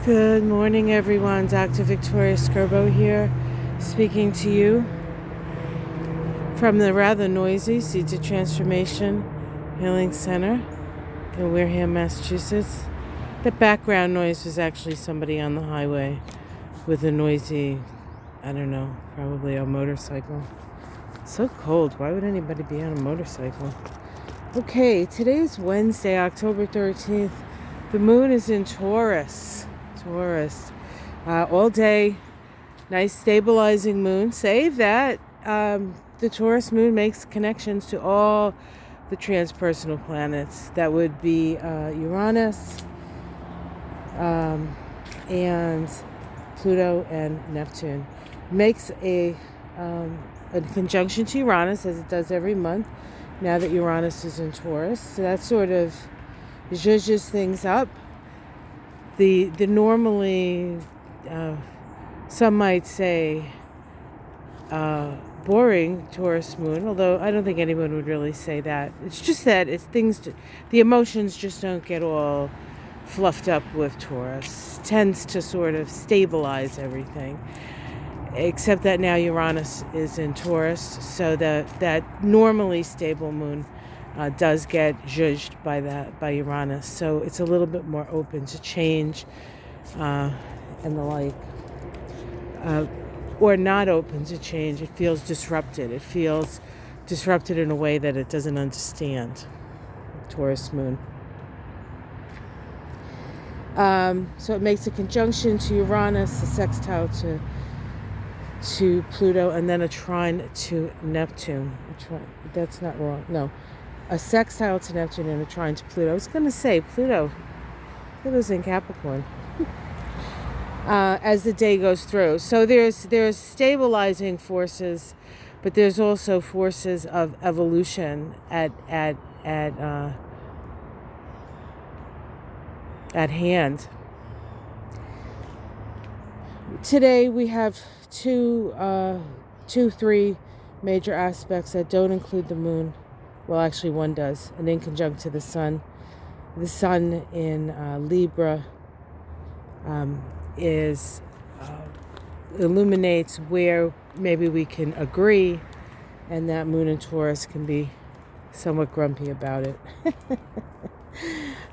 Good morning, everyone. Dr. Victoria Skirbo here, speaking to you from the rather noisy Seeds of Transformation Healing Center in Wareham, Massachusetts. The background noise was actually somebody on the highway with a noisy, I don't know, probably a motorcycle. It's so cold. Why would anybody be on a motorcycle? Okay, today is Wednesday, October 13th. The moon is in Taurus. All day, nice stabilizing moon. Save that. The Taurus moon makes connections to all the transpersonal planets. That would be Uranus and Pluto and Neptune. Makes a conjunction to Uranus, as it does every month, now that Uranus is in Taurus. So that sort of zhuzhes things up. The normally, some might say, boring Taurus moon, although I don't think anyone would really say that. It's just that the emotions just don't get all fluffed up with Taurus. It tends to sort of stabilize everything. Except that now Uranus is in Taurus, so that normally stable moon does get judged by Uranus. So it's a little bit more open to change and the like. Or not open to change. It feels disrupted. It feels disrupted in a way that it doesn't understand. Taurus moon. So it makes a conjunction to Uranus, a sextile to Pluto, and then a trine to Neptune. That's not wrong. No. A sextile to Neptune and a trine to Pluto. I was going to say Pluto's in Capricorn. As the day goes through. So there's stabilizing forces, but there's also forces of evolution at hand. Today we have three major aspects that don't include the moon. Well, actually one does, and inconjunct to the sun. The sun in Libra illuminates where maybe we can agree, and that moon in Taurus can be somewhat grumpy about it.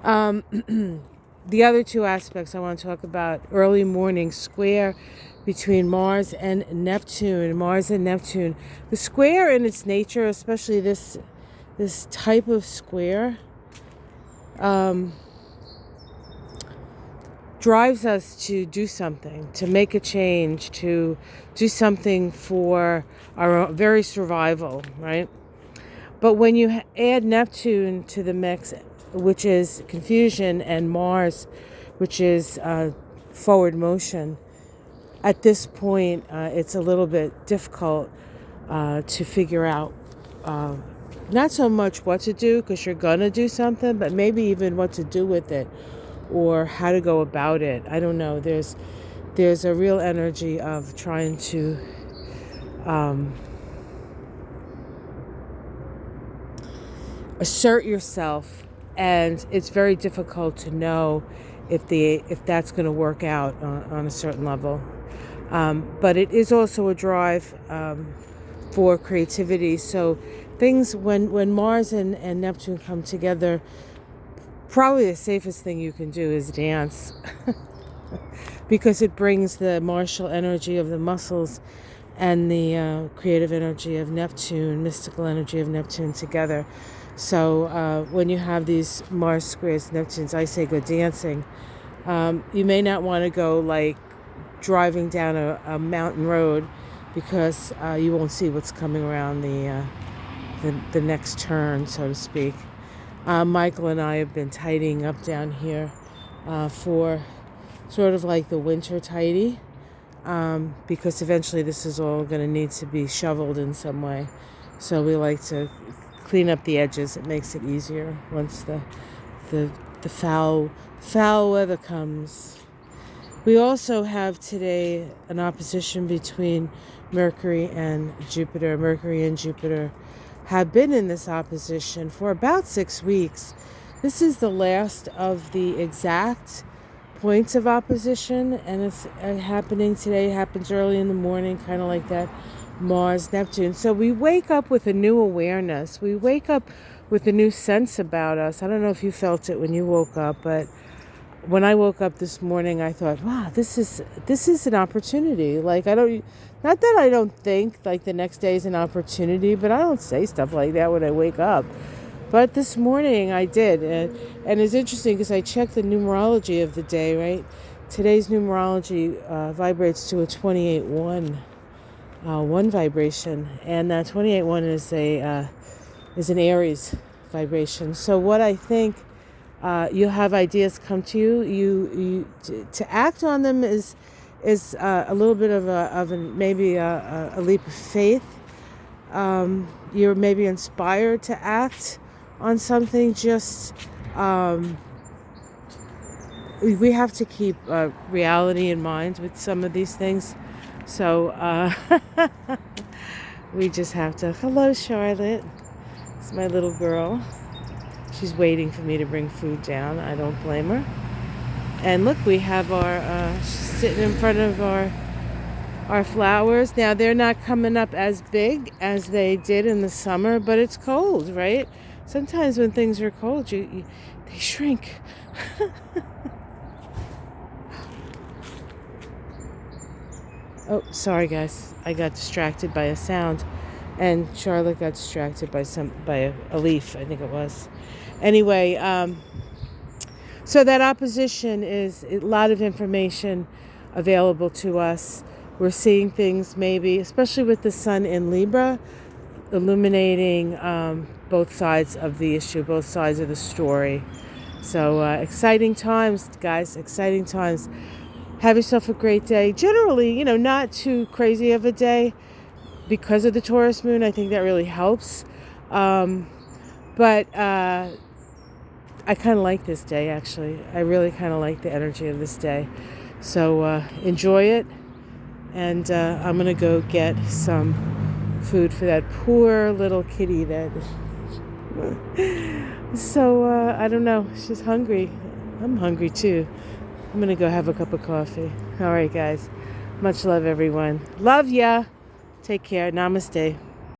The other two aspects I want to talk about: early morning square between Mars and Neptune. The square in its nature, especially this type of square, drives us to do something, to make a change, to do something for our very survival, right? But when you add Neptune to the mix, which is confusion, and Mars, which is forward motion, at this point it's a little bit difficult to figure out not so much what to do, because you're going to do something, but maybe even what to do with it or how to go about it. I don't know. There's a real energy of trying to assert yourself, and it's very difficult to know if that's going to work out on a certain level. But it is also a drive for creativity. So things, when Mars and Neptune come together, probably the safest thing you can do is dance because it brings the martial energy of the muscles and the creative energy of Neptune, mystical energy of Neptune together. So when you have these Mars squares, Neptunes, I say go dancing. You may not want to go like driving down a mountain road, because you won't see what's coming around the next turn, so to speak. Michael and I have been tidying up down here for sort of like the winter tidy, because eventually this is all going to need to be shoveled in some way. So we like to clean up the edges. It makes it easier once the foul weather comes. We also have today an opposition between Mercury and Jupiter. Mercury and Jupiter have been in this opposition for about 6 weeks. This is the last of the exact points of opposition, and it's happening today. It happens early in the morning, kind of like that Mars, Neptune. So we wake up with a new awareness. We wake up with a new sense about us. I don't know if you felt it when you woke up, but when I woke up this morning, I thought, wow, this is an opportunity. Like, not that I don't think like the next day is an opportunity, but I don't say stuff like that when I wake up. But this morning I did. And it's interesting because I checked the numerology of the day, right? Today's numerology vibrates to a 28-1, one vibration. And that 28-1 is an Aries vibration. So what I think, you'll have ideas come to you. You to act on them is a little bit of maybe a leap of faith. You're maybe inspired to act on something. Just we have to keep reality in mind with some of these things. So we just have to. Hello, Charlotte. It's my little girl. She's waiting for me to bring food down. I don't blame her. And look, we have our she's sitting in front of our flowers. Now, they're not coming up as big as they did in the summer, but it's cold, right? Sometimes when things are cold, they shrink. Oh, sorry, guys. I got distracted by a sound, and Charlotte got distracted by a leaf, I think it was. Anyway, so that opposition is a lot of information available to us. We're seeing things maybe, especially with the sun in Libra, illuminating both sides of the issue, both sides of the story. So exciting times, guys, exciting times. Have yourself a great day. Generally, not too crazy of a day because of the Taurus Moon. I think that really helps. But I kind of like this day, actually. I really kind of like the energy of this day. So enjoy it. And I'm going to go get some food for that poor little kitty that... So, I don't know. She's hungry. I'm hungry, too. I'm going to go have a cup of coffee. All right, guys. Much love, everyone. Love ya. Take care. Namaste.